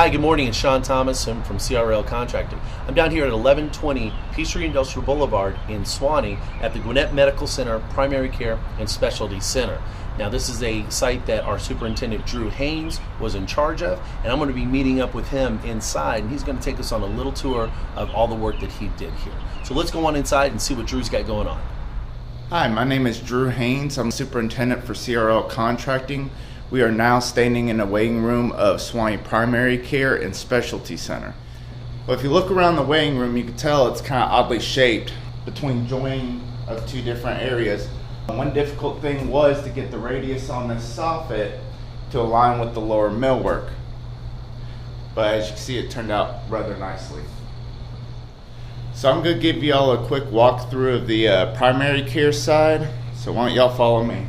Hi, good morning. It's Sean Thomas. I'm from CRL Contracting. I'm down here at 1120 Peachtree Industrial Boulevard in Suwanee at the Gwinnett Medical Center Primary Care and Specialty Center. Now, this is a site that our Superintendent Drew Haynes was in charge of, and I'm going to be meeting up with him inside, and he's going to take us on a little tour of all the work that he did here. So let's go on inside and see what Drew's got going on. Hi, my name is Drew Haynes. I'm Superintendent for CRL Contracting. We are now standing in the waiting room of Suwanee Primary Care and Specialty Center. Well, if you look around the waiting room, you can tell it's kind of oddly shaped between joining of two different areas. One difficult thing was to get the radius on this soffit to align with the lower millwork. But as you can see, it turned out rather nicely. So I'm going to give y'all a quick walkthrough of the primary care side. So why don't y'all follow me?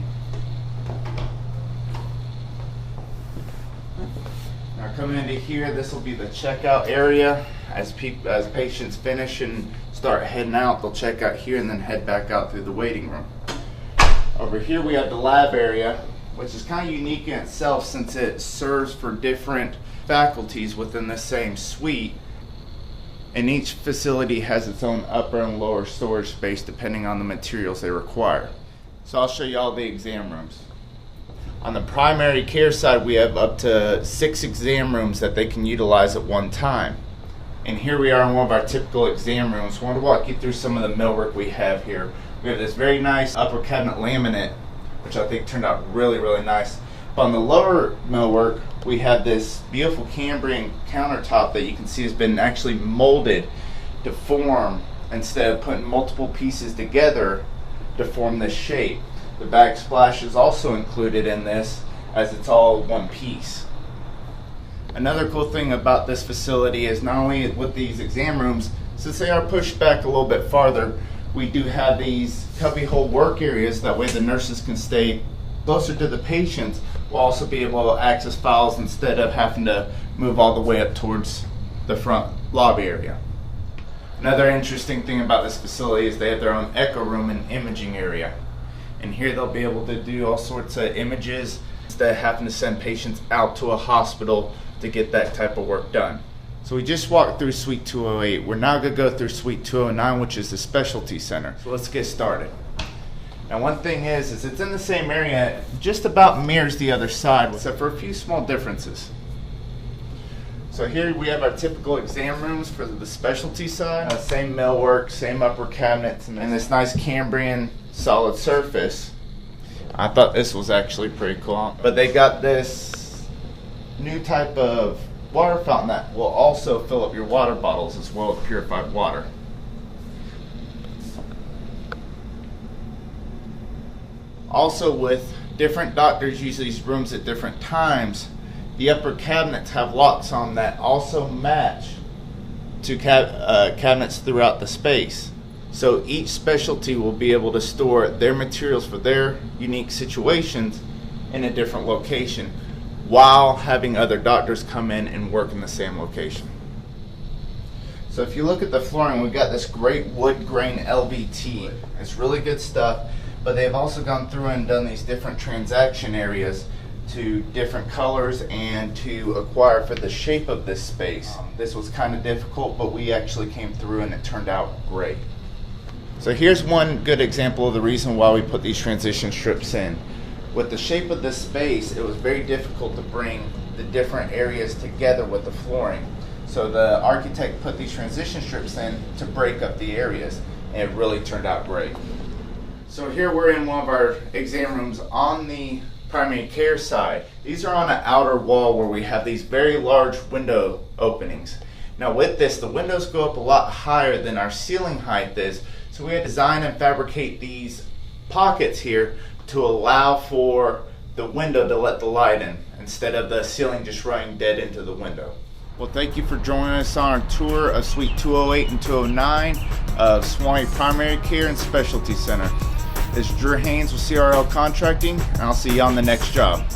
Now coming into here, this will be the checkout area. As patients finish and start heading out, they'll check out here and then head back out through the waiting room. Over here we have the lab area, which is kind of unique in itself since it serves for different faculties within the same suite. And each facility has its own upper and lower storage space depending on the materials they require. So I'll show you all the exam rooms. On the primary care side, we have up to 6 exam rooms that they can utilize at one time. And here we are in one of our typical exam rooms. I want to walk you through some of the millwork we have here. We have this very nice upper cabinet laminate, which I think turned out really, really nice. But on the lower millwork, we have this beautiful Cambrian countertop that you can see has been actually molded to form instead of putting multiple pieces together to form this shape. The backsplash is also included in this as it's all one piece. Another cool thing about this facility is not only with these exam rooms, since they are pushed back a little bit farther, we do have these cubbyhole work areas. That way the nurses can stay closer to the patients. We'll also be able to access files instead of having to move all the way up towards the front lobby area. Another interesting thing about this facility is they have their own echo room and imaging area. And here they'll be able to do all sorts of images instead of having to send patients out to a hospital to get that type of work done. So we just walked through Suite 208. We're now going to go through Suite 209, which is the Specialty Center. So let's get started. Now one thing is it's in the same area, just about mirrors the other side, except for a few small differences. So here we have our typical exam rooms for the specialty side. Same millwork, same upper cabinets, and this nice Cambrian solid surface. I thought this was actually pretty cool. But they got this new type of water fountain that will also fill up your water bottles as well as purified water. Also, with different doctors use these rooms at different times, the upper cabinets have locks on that also match to cabinets throughout the space. So each specialty will be able to store their materials for their unique situations in a different location while having other doctors come in and work in the same location. So if you look at the flooring, we've got this great wood grain LVT. It's really good stuff, but they've also gone through and done these different transaction areas to different colors and to acquire for the shape of this space. This was kind of difficult, but we actually came through and it turned out great. So here's one good example of the reason why we put these transition strips in. With the shape of this space, it was very difficult to bring the different areas together with the flooring. So the architect put these transition strips in to break up the areas, and it really turned out great. So here we're in one of our exam rooms on the primary care side. These are on an outer wall where we have these very large window openings. Now with this, the windows go up a lot higher than our ceiling height is, so we had to design and fabricate these pockets here to allow for the window to let the light in instead of the ceiling just running dead into the window. Well, thank you for joining us on our tour of Suite 208 and 209 of Suwanee Primary Care and Specialty Center. This is Drew Haynes with CRL Contracting, and I'll see you on the next job.